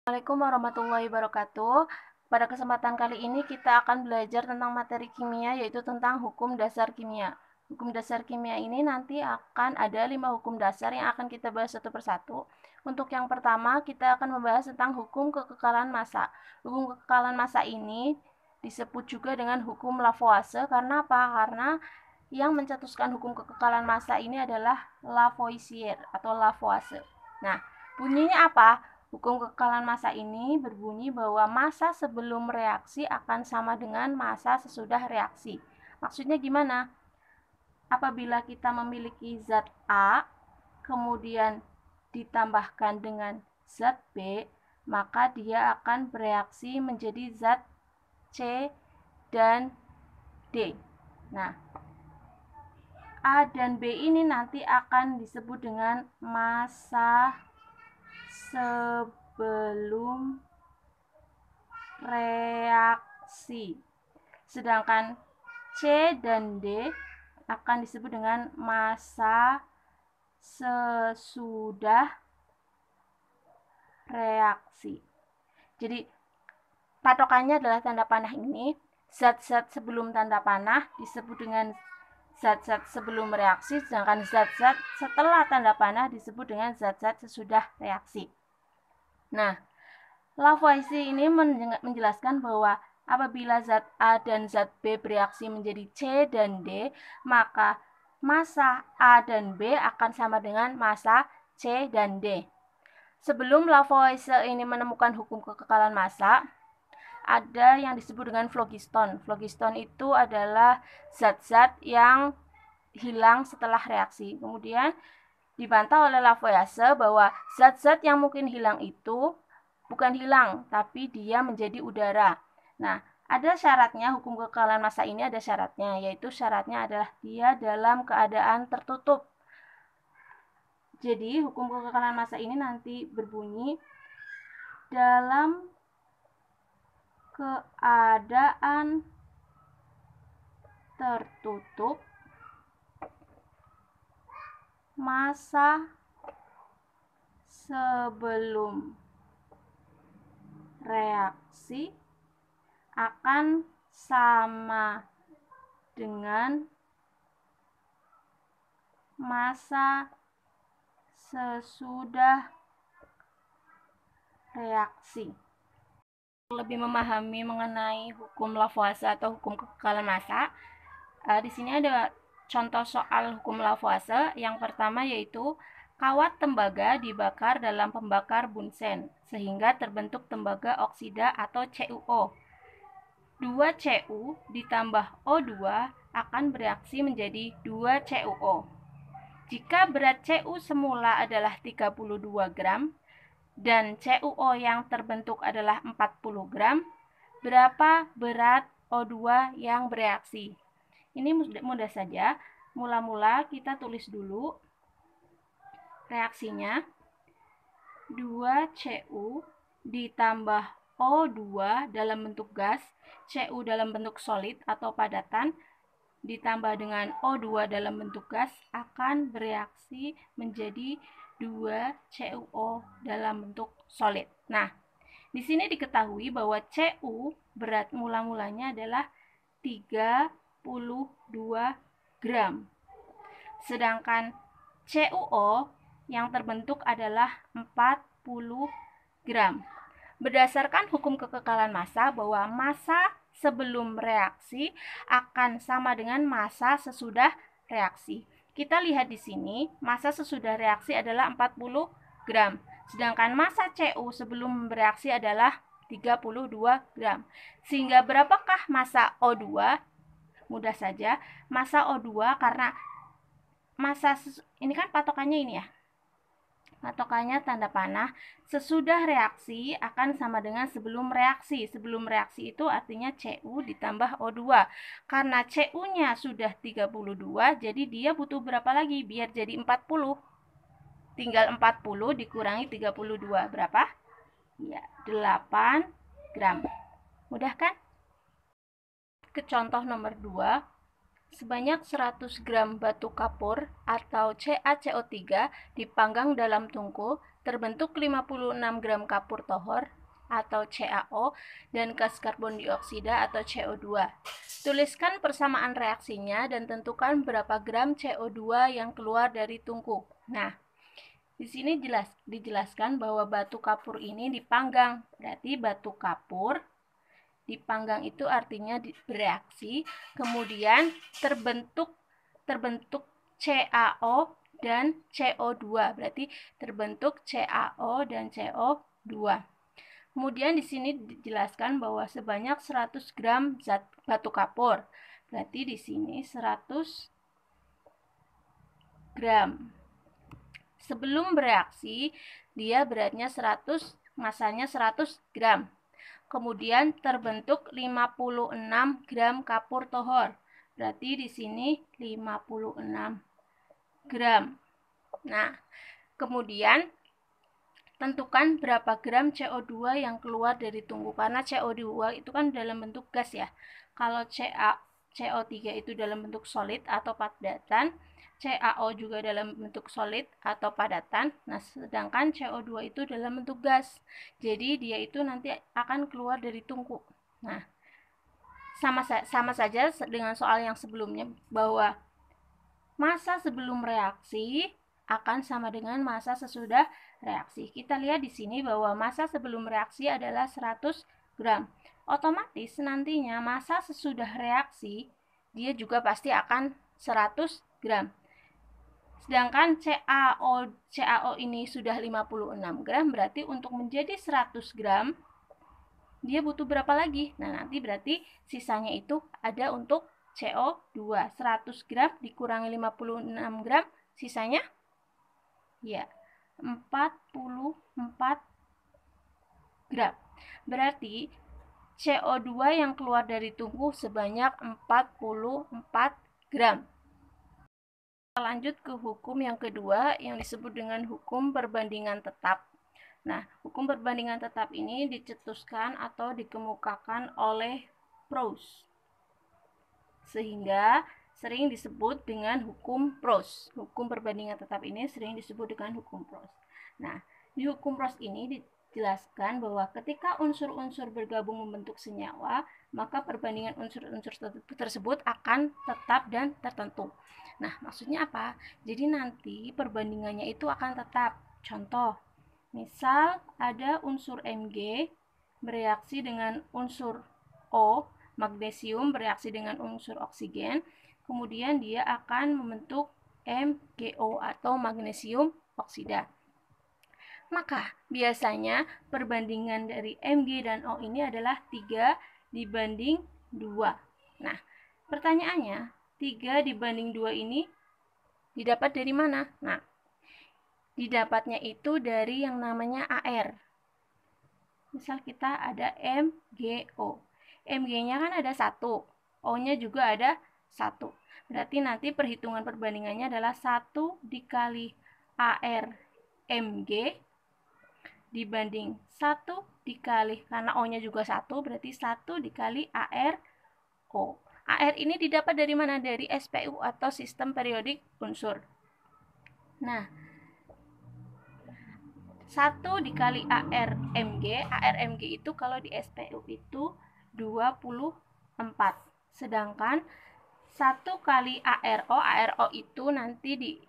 Assalamualaikum warahmatullahi wabarakatuh. Pada kesempatan kali ini kita akan belajar tentang materi kimia, yaitu tentang hukum dasar kimia. Hukum dasar kimia ini nanti akan ada 5 hukum dasar yang akan kita bahas satu persatu. Untuk yang pertama, kita akan membahas tentang hukum kekekalan massa. Hukum kekekalan massa ini disebut juga dengan hukum Lavoisier. Karena apa? Karena yang mencetuskan hukum kekekalan massa ini adalah Lavoisier atau Lavoisier. Nah, bunyinya apa? Hukum kekekalan massa ini berbunyi bahwa massa sebelum reaksi akan sama dengan massa sesudah reaksi. Maksudnya gimana? Apabila kita memiliki zat A, kemudian ditambahkan dengan zat B, maka dia akan bereaksi menjadi zat C dan D. Nah, A dan B ini nanti akan disebut dengan massa sebelum reaksi. Sedangkan C dan D akan disebut dengan massa sesudah reaksi. Jadi patokannya adalah tanda panah ini. Zat-zat sebelum tanda panah disebut dengan zat-zat sebelum reaksi, sedangkan zat-zat setelah tanda panah disebut dengan zat-zat sesudah reaksi. Nah, Lavoisier ini menjelaskan bahwa apabila zat A dan zat B bereaksi menjadi C dan D, maka massa A dan B akan sama dengan massa C dan D. Sebelum Lavoisier ini menemukan hukum kekekalan massa, ada yang disebut dengan phlogiston. Phlogiston itu adalah zat-zat yang hilang setelah reaksi. Kemudian dibantah oleh Lavoisier bahwa zat-zat yang mungkin hilang itu bukan hilang, tapi dia menjadi udara. Nah, ada syaratnya, hukum kekekalan massa ini ada syaratnya, yaitu syaratnya adalah dia dalam keadaan tertutup. Jadi, hukum kekekalan massa ini nanti berbunyi dalam keadaan tertutup, massa sebelum reaksi akan sama dengan massa sesudah reaksi. Lebih memahami mengenai hukum Lavoisier atau hukum kekekalan massa, di sini ada contoh soal hukum Lavoisier. Yang pertama yaitu kawat tembaga dibakar dalam pembakar Bunsen sehingga terbentuk tembaga oksida atau CuO. 2Cu ditambah O2 akan bereaksi menjadi 2CuO. Jika berat Cu semula adalah 32 gram dan CuO yang terbentuk adalah 40 gram, berapa berat O2 yang bereaksi? Ini mudah saja. Mula-mula kita tulis dulu reaksinya. 2Cu ditambah O2 dalam bentuk gas, Cu dalam bentuk solid atau padatan, ditambah dengan O2 dalam bentuk gas akan bereaksi menjadi 2CuO dalam bentuk solid. Nah, di sini diketahui bahwa Cu berat mula-mulanya adalah 32 gram. Sedangkan CuO yang terbentuk adalah 40 gram. Berdasarkan hukum kekekalan massa bahwa massa sebelum reaksi akan sama dengan massa sesudah reaksi. Kita lihat di sini, massa sesudah reaksi adalah 40 gram. Sedangkan massa Cu sebelum bereaksi adalah 32 gram. Sehingga berapakah massa O2? Mudah saja, massa O2 karena massa ini kan patokannya ini ya. Patokannya tanda panah, sesudah reaksi akan sama dengan sebelum reaksi. Sebelum reaksi itu artinya Cu ditambah O2. Karena Cu-nya sudah 32, jadi dia butuh berapa lagi biar jadi 40? Tinggal 40 dikurangi 32. Berapa? Ya, 8 gram. Mudah kan? Ke contoh nomor 2. Sebanyak 100 gram batu kapur atau CaCO3 dipanggang dalam tungku terbentuk 56 gram kapur tohor atau CaO dan gas karbon dioksida atau CO2. Tuliskan persamaan reaksinya dan tentukan berapa gram CO2 yang keluar dari tungku. Nah, di sini dijelaskan bahwa batu kapur ini dipanggang. Berarti batu kapur dipanggang itu artinya bereaksi, kemudian terbentuk CaO dan CO2. Berarti terbentuk CaO dan CO2. Kemudian di sini dijelaskan bahwa sebanyak 100 gram zat batu kapur. Berarti di sini 100 gram. Sebelum bereaksi, dia beratnya 100, masanya 100 gram. Kemudian terbentuk 56 gram kapur tohor. Berarti di sini 56 gram. Nah, kemudian tentukan berapa gram CO2 yang keluar dari tungku, karena CO2 itu kan dalam bentuk gas ya. Kalau CO3 itu dalam bentuk solid atau padatan, CaO juga dalam bentuk solid atau padatan. Nah, sedangkan CO2 itu dalam bentuk gas. Jadi dia itu nanti akan keluar dari tungku. Nah, sama saja dengan soal yang sebelumnya, bahwa massa sebelum reaksi akan sama dengan massa sesudah reaksi. Kita lihat di sini bahwa massa sebelum reaksi adalah 100 gram. Otomatis nantinya massa sesudah reaksi dia juga pasti akan 100 gram. Sedangkan CaO ini sudah 56 gram, berarti untuk menjadi 100 gram dia butuh berapa lagi? Nah, nanti berarti sisanya itu ada untuk CO2. 100 gram dikurangi 56 gram, sisanya ya 44 gram. Berarti CO2 yang keluar dari tungku sebanyak 44 gram. Kita lanjut ke hukum yang kedua yang disebut dengan hukum perbandingan tetap. Nah, hukum perbandingan tetap ini dicetuskan atau dikemukakan oleh Proust, sehingga sering disebut dengan hukum Proust. Hukum perbandingan tetap ini sering disebut dengan hukum Proust. Nah, di hukum Proust ini dijelaskan bahwa ketika unsur-unsur bergabung membentuk senyawa, maka perbandingan unsur-unsur tersebut akan tetap dan tertentu. Nah, maksudnya apa? Jadi nanti perbandingannya itu akan tetap. Contoh, misal ada unsur Mg bereaksi dengan unsur O, magnesium bereaksi dengan unsur oksigen, kemudian dia akan membentuk MgO atau magnesium oksida. Maka biasanya perbandingan dari Mg dan O ini adalah 3 dibanding 2. Nah, pertanyaannya, 3 dibanding 2 ini didapat dari mana? Nah, didapatnya itu dari yang namanya AR. Misal kita ada MgO. Mg-nya kan ada 1, O-nya juga ada 1. Berarti nanti perhitungan perbandingannya adalah 1 dikali AR Mg dibanding 1 dikali, karena O-nya juga 1, berarti 1 dikali AR O. AR ini didapat dari mana? Dari SPU atau sistem periodik unsur. Nah, 1 dikali ARMG itu kalau di SPU itu 24. Sedangkan 1 kali ARO itu nanti di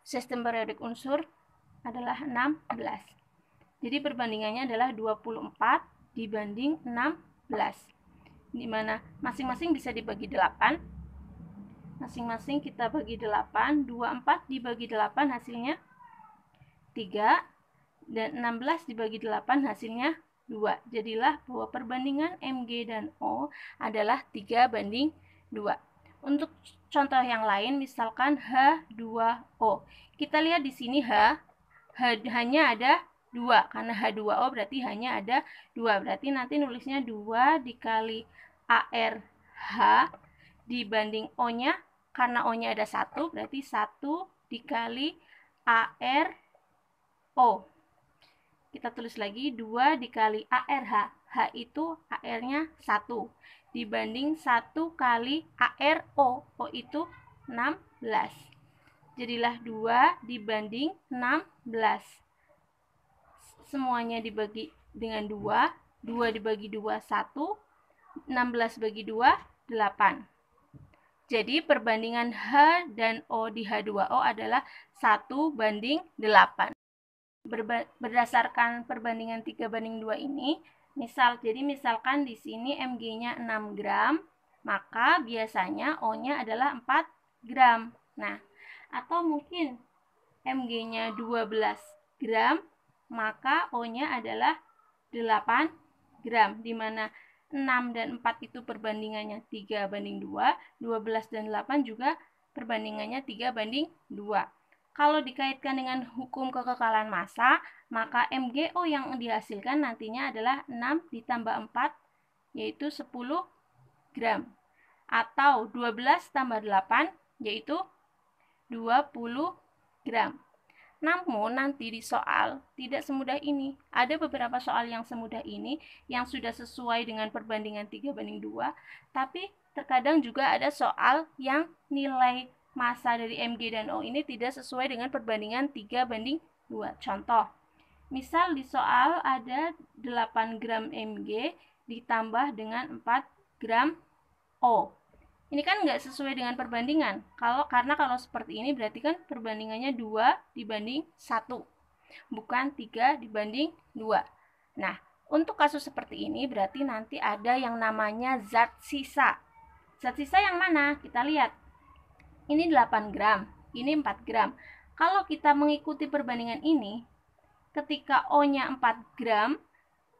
sistem periodik unsur adalah 16. Jadi perbandingannya adalah 24 dibanding 16. Di mana masing-masing bisa dibagi 8. Masing-masing kita bagi 8, 24 dibagi 8 hasilnya 3. Dan 16 dibagi 8 hasilnya 2. Jadilah bahwa perbandingan Mg dan O adalah 3 banding 2. Untuk contoh yang lain, misalkan H2O. Kita lihat di sini hanya ada 2. Karena H2O berarti hanya ada 2. Berarti nanti nulisnya 2 dikali ARH dibanding O-nya. Karena O-nya ada 1, berarti 1 dikali ARO. Kita tulis lagi 2 dikali ARH. H itu AR-nya 1. Dibanding 1 kali ARO. O itu 16. Jadilah 2 dibanding 16. semuanya dibagi dengan 2, 2 dibagi 2, 1, 16 bagi 2, 8. Jadi perbandingan H dan O di H2O adalah 1:8. Berdasarkan perbandingan 3:2 ini, misalkan di sini Mg-nya 6 gram, maka biasanya O-nya adalah 4 gram. Nah, atau mungkin Mg-nya 12 gram, maka O-nya adalah 8 gram, di mana 6 dan 4 itu perbandingannya 3:2, 12 dan 8 juga perbandingannya 3:2. Kalau dikaitkan dengan hukum kekekalan massa, maka MgO yang dihasilkan nantinya adalah 6 ditambah 4, yaitu 10 gram. Atau 12 tambah 8, yaitu 20 gram. Namun nanti di soal tidak semudah ini. Ada beberapa soal yang semudah ini yang sudah sesuai dengan perbandingan 3:2, tapi terkadang juga ada soal yang nilai massa dari Mg dan O ini tidak sesuai dengan perbandingan 3:2. Contoh, misal di soal ada 8 gram Mg ditambah dengan 4 gram O. Ini kan nggak sesuai dengan perbandingan. Karena kalau seperti ini berarti kan perbandingannya 2:1, bukan 3:2. Nah, untuk kasus seperti ini berarti nanti ada yang namanya zat sisa. Zat sisa yang mana? Kita lihat. Ini 8 gram, ini 4 gram. Kalau kita mengikuti perbandingan ini, ketika O-nya 4 gram,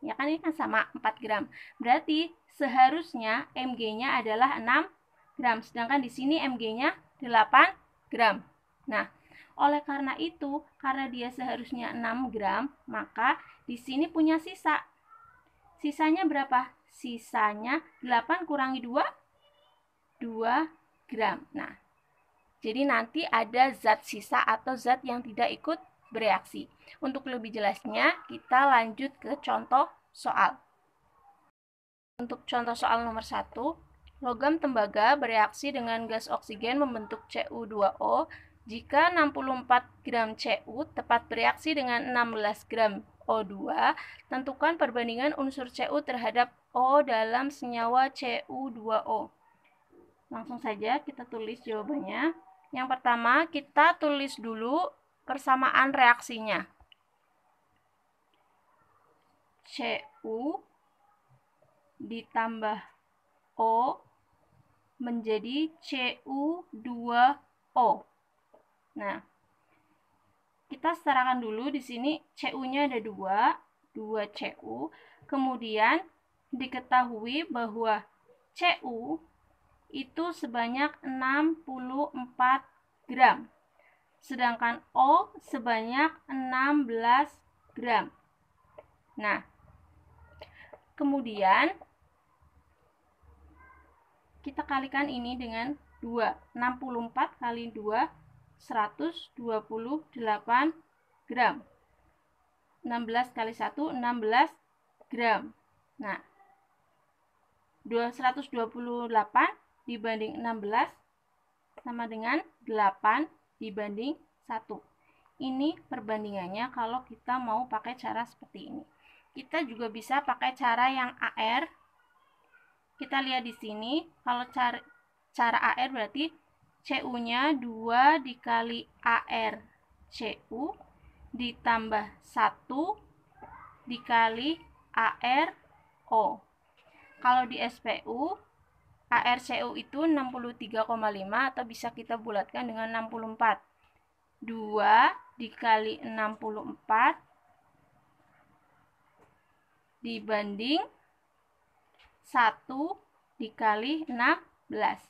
ya kan ini kan sama 4 gram. Berarti seharusnya Mg-nya adalah 6 gram, sedangkan di sini Mg-nya 8 gram. Nah, oleh karena itu, karena dia seharusnya 6 gram, maka di sini punya sisa. Sisanya berapa? Sisanya 8 kurangi 2, 2 gram. Nah, jadi nanti ada zat sisa atau zat yang tidak ikut bereaksi. Untuk lebih jelasnya, kita lanjut ke contoh soal. Untuk contoh soal nomor 1, logam tembaga bereaksi dengan gas oksigen membentuk Cu2O jika 64 gram Cu tepat bereaksi dengan 16 gram O2. Tentukan perbandingan unsur Cu terhadap O dalam senyawa Cu2O. Langsung saja kita tulis jawabannya. Yang pertama, kita tulis dulu persamaan reaksinya. Cu ditambah O menjadi Cu2O. Nah, kita setarakan dulu di sini Cu-nya ada 2 Cu. Kemudian diketahui bahwa Cu itu sebanyak 64 gram. Sedangkan O sebanyak 16 gram. Nah, kemudian kita kalikan ini dengan 2. 64 kali 2, 128 gram. 16 kali 1, 16 gram. Nah, 128 dibanding 16 sama dengan 8 dibanding 1. Ini perbandingannya kalau kita mau pakai cara seperti ini. Kita juga bisa pakai cara yang AR. Kita lihat di sini, kalau cara AR berarti Cu-nya 2 dikali AR Cu ditambah 1 dikali AR O. Kalau di SPU, AR Cu itu 63,5 atau bisa kita bulatkan dengan 64. 2 dikali 64 dibanding 1 dikali 16.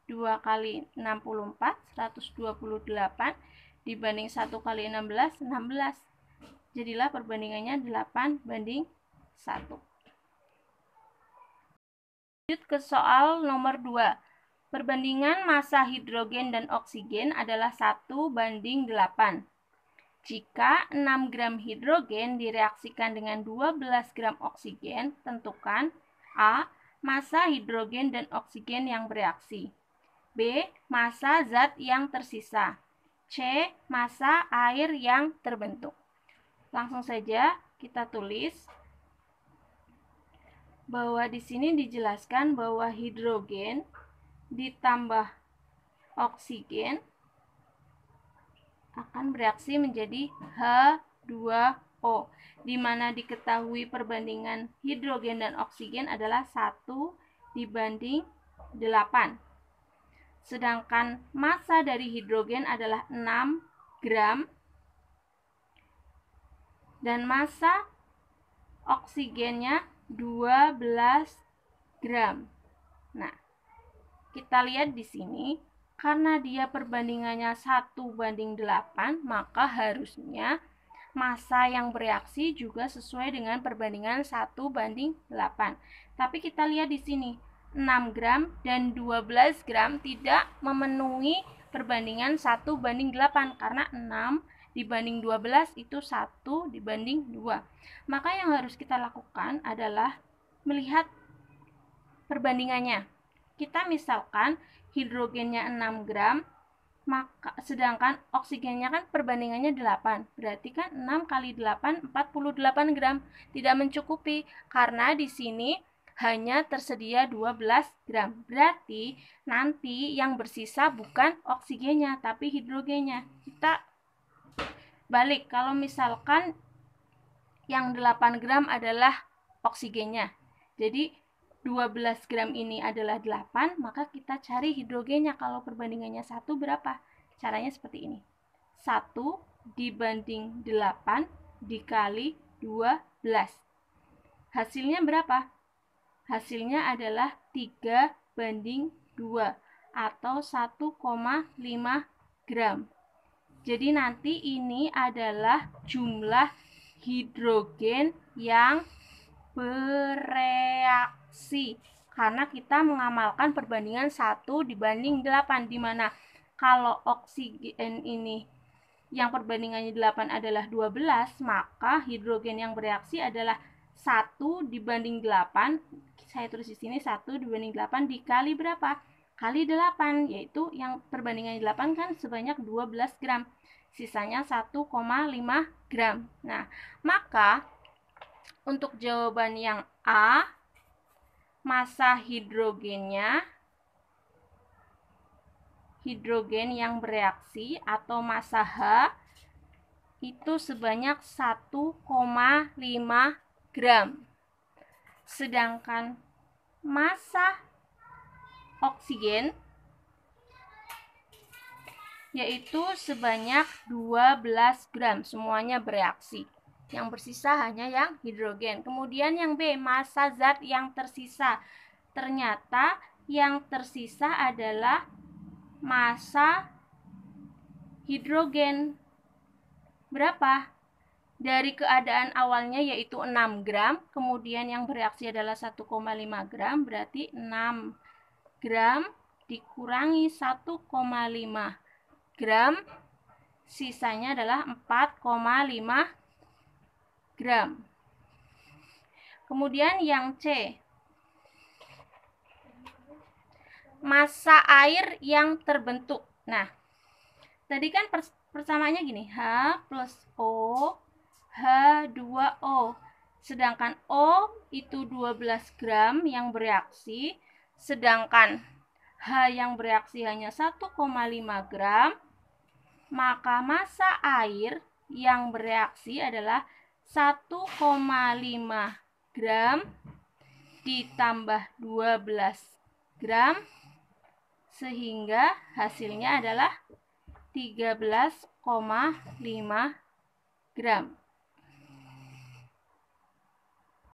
2 kali 64, 128, dibanding 1 kali 16, 16. Jadilah perbandingannya 8:1. Lanjut ke soal nomor 2. Perbandingan massa hidrogen dan oksigen adalah 1:8. Jika 6 gram hidrogen direaksikan dengan 12 gram oksigen, tentukan A. Massa hidrogen dan oksigen yang bereaksi. B. Massa zat yang tersisa. C. Massa air yang terbentuk. Langsung saja kita tulis bahwa di sini dijelaskan bahwa hidrogen ditambah oksigen akan bereaksi menjadi H2O, di mana diketahui perbandingan hidrogen dan oksigen adalah 1:8. Sedangkan massa dari hidrogen adalah 6 gram dan massa oksigennya 12 gram. Nah, kita lihat di sini, karena dia perbandingannya 1:8, maka harusnya massa yang bereaksi juga sesuai dengan perbandingan 1:8. Tapi kita lihat di sini, 6 gram dan 12 gram tidak memenuhi perbandingan 1:8 karena 6 dibanding 12 itu 1:2. Maka yang harus kita lakukan adalah melihat perbandingannya. Kita misalkan hidrogennya 6 gram, maka sedangkan oksigennya kan perbandingannya 8. Berarti kan 6 kali 8 48 gram. Tidak mencukupi karena di sini hanya tersedia 12 gram. Berarti nanti yang bersisa bukan oksigennya tapi hidrogennya. Kita balik, kalau misalkan yang 8 gram adalah oksigennya. Jadi 12 gram ini adalah 8, maka kita cari hidrogennya. Kalau perbandingannya 1 berapa? Caranya seperti ini. 1/8 dikali 12. Hasilnya berapa? Hasilnya adalah 3/2 atau 1,5 gram. Jadi nanti ini adalah jumlah hidrogen yang bereaksi karena kita mengamalkan perbandingan 1:8, di mana kalau oksigen ini yang perbandingannya 8 adalah 12, maka hidrogen yang bereaksi adalah 1/8. Saya tulis di sini 1/8 dikali berapa? Kali 8, yaitu yang perbandingannya 8 kan sebanyak 12 gram. Sisanya 1,5 gram. Nah, maka untuk jawaban yang A, massa hidrogennya, hidrogen yang bereaksi atau massa H itu sebanyak 1,5 gram. Sedangkan massa oksigen yaitu sebanyak 12 gram. Semuanya bereaksi. Yang bersisa hanya yang hidrogen. Kemudian yang B, massa zat yang tersisa. Ternyata yang tersisa adalah massa hidrogen. Berapa? Dari keadaan awalnya yaitu 6 gram, kemudian yang bereaksi adalah 1,5 gram, berarti 6 gram dikurangi 1,5 gram, sisanya adalah 4,5 gram. Kemudian yang C, massa air yang terbentuk. Nah, tadi kan persamaannya gini, H plus O, H2O. Sedangkan O itu 12 gram yang bereaksi, sedangkan H yang bereaksi hanya 1,5 gram, maka massa air yang bereaksi adalah 1,5 gram ditambah 12 gram, sehingga hasilnya adalah 13,5 gram.